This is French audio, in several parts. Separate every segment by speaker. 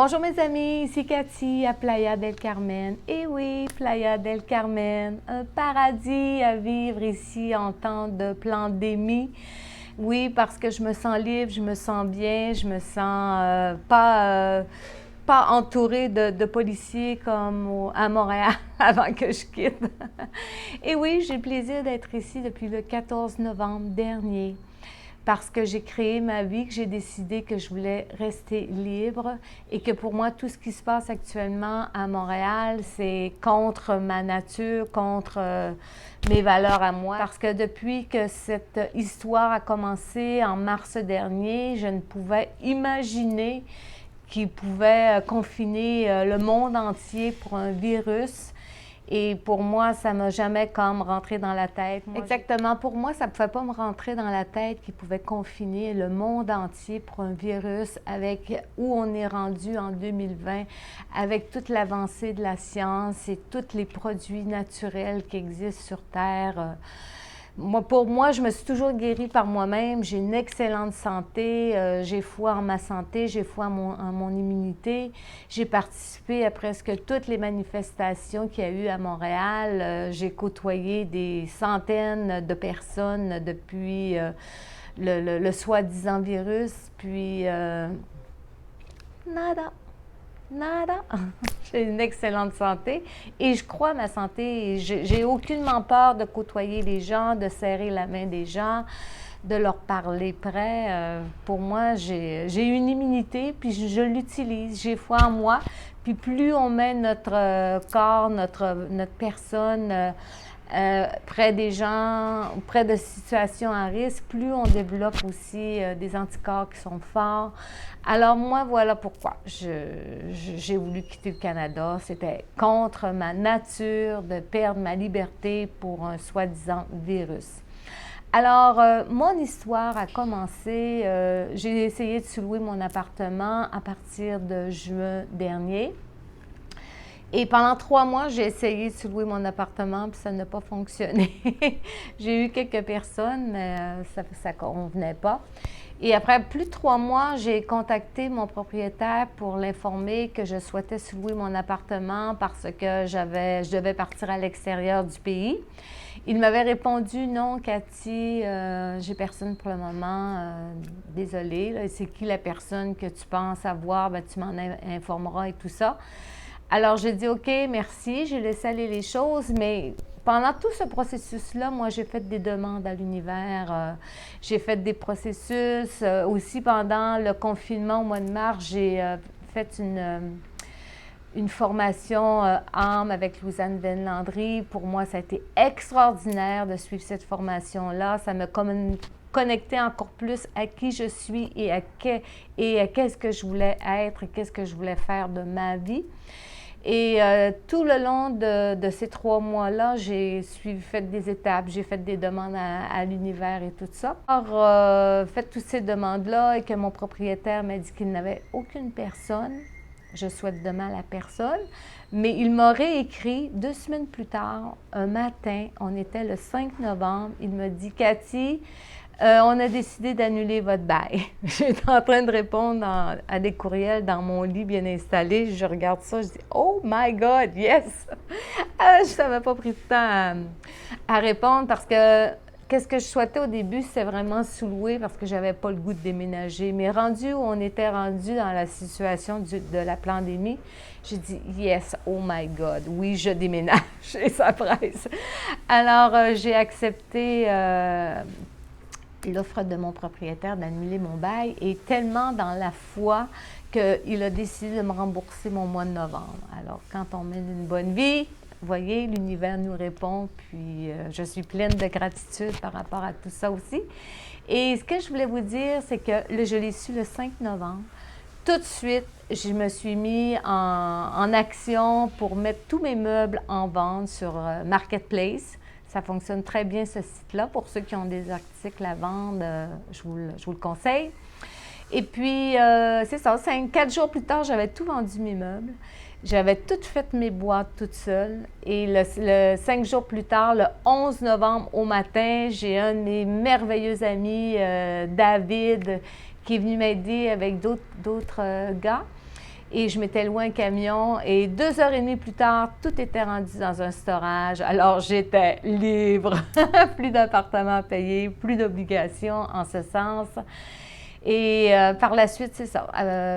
Speaker 1: Bonjour mes amis, ici Cathy à Playa del Carmen. Et oui, Playa del Carmen, un paradis à vivre ici en temps de pandémie. Oui, parce que je me sens libre, je me sens bien, je me sens pas entourée de policiers comme à Montréal avant que je quitte. Et oui, j'ai le plaisir d'être ici depuis le 14 novembre dernier parce que j'ai créé ma vie, que j'ai décidé que je voulais rester libre et que pour moi, tout ce qui se passe actuellement à Montréal, c'est contre ma nature, contre mes valeurs à moi. Parce que depuis que cette histoire a commencé en mars dernier, je ne pouvais imaginer qu'il pouvait confiner le monde entier pour un virus. Et pour moi, ça m'a jamais comme rentré dans la tête. Exactement, pour moi, ça ne pouvait pas me rentrer dans la tête qu'il pouvait confiner le monde entier pour un virus avec où on est rendu en 2020, avec toute l'avancée de la science et tous les produits naturels qui existent sur Terre. Pour moi, je me suis toujours guérie par moi-même. J'ai une excellente santé. J'ai foi en ma santé, j'ai foi en mon immunité. J'ai participé à presque toutes les manifestations qu'il y a eu à Montréal. J'ai côtoyé des centaines de personnes depuis le soi-disant virus. Puis, nada. Nada. J'ai une excellente santé et je crois à ma santé. J'ai aucunement peur de côtoyer les gens, de serrer la main des gens, de leur parler près. Pour moi, j'ai une immunité puis je l'utilise. J'ai foi en moi. Puis plus on met notre corps, notre personne près des gens, près de situations à risque, plus on développe aussi des anticorps qui sont forts. Alors moi, voilà pourquoi j'ai voulu quitter le Canada. C'était contre ma nature de perdre ma liberté pour un soi-disant virus. Alors, mon histoire a commencé, j'ai essayé de sous-louer mon appartement à partir de juin dernier. Et pendant 3 mois, j'ai essayé de sous-louer mon appartement, puis ça n'a pas fonctionné. J'ai eu quelques personnes, mais ça ne convenait pas. Et après plus de 3 mois, j'ai contacté mon propriétaire pour l'informer que je souhaitais sous-louer mon appartement parce que je devais partir à l'extérieur du pays. Il m'avait répondu « Non, Cathy, j'ai personne pour le moment. Désolée, c'est qui la personne que tu penses avoir? Ben, tu m'en informeras et tout ça. » Alors, j'ai dit « OK, merci », j'ai laissé aller les choses, mais pendant tout ce processus-là, moi, j'ai fait des demandes à l'univers, j'ai fait des processus. Aussi, pendant le confinement au mois de mars, j'ai fait une formation âme avec Louisanne Venlandry. Pour moi, ça a été extraordinaire de suivre cette formation-là. Ça m'a connecté encore plus à qui je suis et à qu'est-ce que je voulais être et qu'est-ce que je voulais faire de ma vie. Et tout le long de ces 3 mois-là, j'ai fait des étapes, j'ai fait des demandes à l'univers et tout ça. Alors, fait toutes ces demandes-là et que mon propriétaire m'a dit qu'il n'avait aucune personne. Je souhaite de mal à personne. Mais il m'a réécrit 2 semaines plus tard, un matin, on était le 5 novembre, il m'a dit « Cathy, on a décidé d'annuler votre bail. » J'étais en train de répondre à des courriels dans mon lit bien installé. Je regarde ça, je dis « Oh my God, yes! » Ça ne m'a pas pris de temps à répondre parce que qu'est-ce que je souhaitais au début, c'est vraiment sous-louer parce que je n'avais pas le goût de déménager. Mais rendu où on était rendu dans la situation de la pandémie, j'ai dit « Yes, oh my God, oui, je déménage. » Et ça presse. Alors, j'ai accepté l'offre de mon propriétaire d'annuler mon bail et tellement dans la foi qu'il a décidé de me rembourser mon mois de novembre. Alors, quand on mène une bonne vie, vous voyez, l'univers nous répond, puis je suis pleine de gratitude par rapport à tout ça aussi. Et ce que je voulais vous dire, c'est que je l'ai su le 5 novembre. Tout de suite, je me suis mis en action pour mettre tous mes meubles en vente sur Marketplace. Ça fonctionne très bien, ce site-là. Pour ceux qui ont des articles à vendre, je vous le conseille. Et puis, c'est ça, 4 jours plus tard, j'avais tout vendu mes meubles. J'avais tout fait mes boîtes toute seule. Et le 5 jours plus tard, le 11 novembre au matin, j'ai un de mes merveilleux amis, David, qui est venu m'aider avec d'autres gars. et je m'étais loué un camion et 2 heures et demie plus tard, tout était rendu dans un storage. Alors, j'étais libre. Plus d'appartement à payer, plus d'obligations en ce sens. Et par la suite, c'est ça.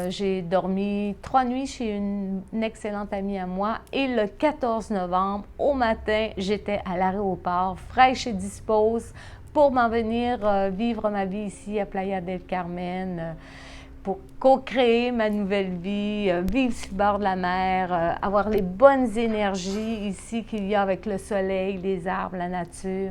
Speaker 1: J'ai dormi 3 nuits chez une excellente amie à moi. Et le 14 novembre, au matin, j'étais à l'aéroport, fraîche et dispose, pour m'en venir vivre ma vie ici à Playa del Carmen, pour co-créer ma nouvelle vie, vivre sur le bord de la mer, avoir les bonnes énergies ici qu'il y a avec le soleil, les arbres, la nature.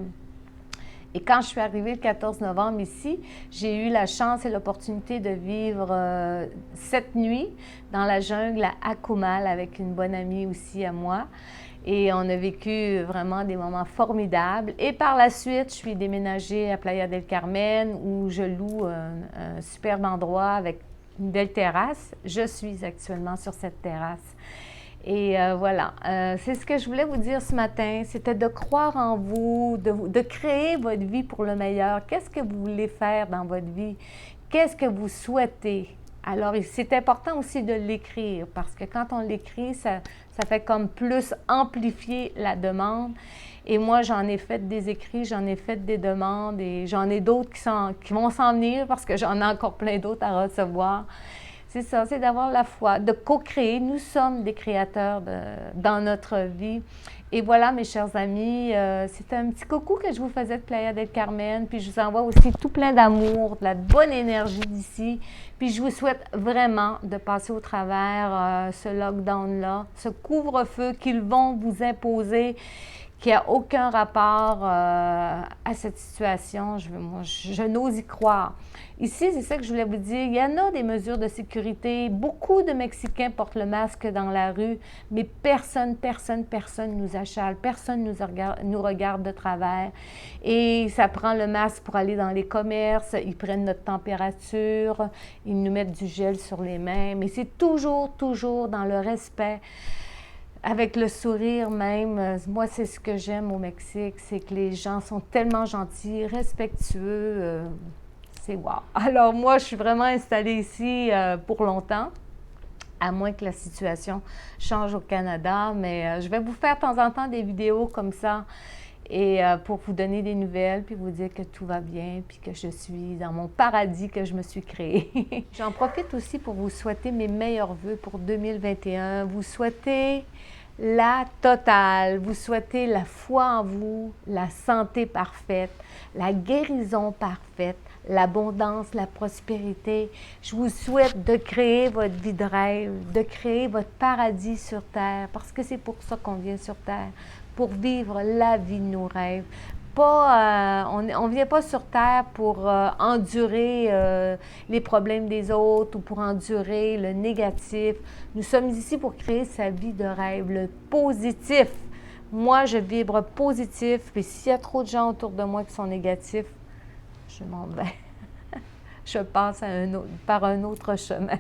Speaker 1: Et quand je suis arrivée le 14 novembre ici, j'ai eu la chance et l'opportunité de vivre 7 nuits dans la jungle à Akumal avec une bonne amie aussi à moi. Et on a vécu vraiment des moments formidables. Et par la suite, je suis déménagée à Playa del Carmen où je loue un superbe endroit avec une belle terrasse. Je suis actuellement sur cette terrasse. Et voilà, c'est ce que je voulais vous dire ce matin, c'était de croire en vous, de créer votre vie pour le meilleur. Qu'est-ce que vous voulez faire dans votre vie? Qu'est-ce que vous souhaitez? Alors, c'est important aussi de l'écrire parce que quand on l'écrit, ça fait comme plus amplifier la demande. Et moi, j'en ai fait des écrits, j'en ai fait des demandes et j'en ai d'autres qui vont s'en venir parce que j'en ai encore plein d'autres à recevoir. C'est ça, c'est d'avoir la foi, de co-créer. Nous sommes des créateurs dans notre vie. Et voilà, mes chers amis, c'est un petit coucou que je vous faisais de Playa del Carmen. Puis je vous envoie aussi tout plein d'amour, de la bonne énergie d'ici. Puis je vous souhaite vraiment de passer au travers ce lockdown-là, ce couvre-feu qu'ils vont vous imposer, qui n'a aucun rapport à cette situation. Je n'ose y croire. Ici, c'est ça que je voulais vous dire. Il y en a des mesures de sécurité. Beaucoup de Mexicains portent le masque dans la rue, mais personne nous achale. Personne nous regarde de travers. Et ça prend le masque pour aller dans les commerces. Ils prennent notre température. Ils nous mettent du gel sur les mains. Mais c'est toujours dans le respect. Avec le sourire même, moi c'est ce que j'aime au Mexique, c'est que les gens sont tellement gentils, respectueux, c'est wow. Alors moi je suis vraiment installée ici pour longtemps, à moins que la situation change au Canada, mais je vais vous faire de temps en temps des vidéos comme ça et pour vous donner des nouvelles, puis vous dire que tout va bien, puis que je suis dans mon paradis que je me suis créé. J'en profite aussi pour vous souhaiter mes meilleurs vœux pour 2021. Vous souhaitez la totale, vous souhaitez la foi en vous, la santé parfaite, la guérison parfaite, l'abondance, la prospérité. Je vous souhaite de créer votre vie de rêve, de créer votre paradis sur Terre, parce que c'est pour ça qu'on vient sur Terre, pour vivre la vie de nos rêves. On ne vient pas sur Terre pour endurer les problèmes des autres ou pour endurer le négatif. Nous sommes ici pour créer sa vie de rêve, le positif. Moi, je vibre positif, puis s'il y a trop de gens autour de moi qui sont négatifs, je m'en vais. Je passe par un autre chemin.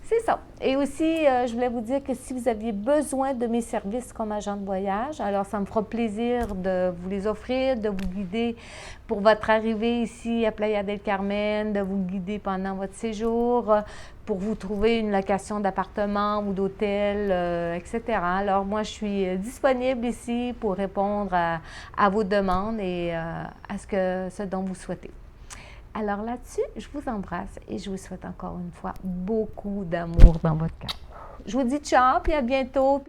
Speaker 1: C'est ça. Et aussi, je voulais vous dire que si vous aviez besoin de mes services comme agent de voyage, alors ça me fera plaisir de vous les offrir, de vous guider pour votre arrivée ici à Playa del Carmen, de vous guider pendant votre séjour, pour vous trouver une location d'appartement ou d'hôtel, etc. Alors moi, je suis disponible ici pour répondre à vos demandes et à ce dont vous souhaitez. Alors là-dessus, je vous embrasse et je vous souhaite encore une fois beaucoup d'amour dans votre cœur. Je vous dis ciao, puis à bientôt.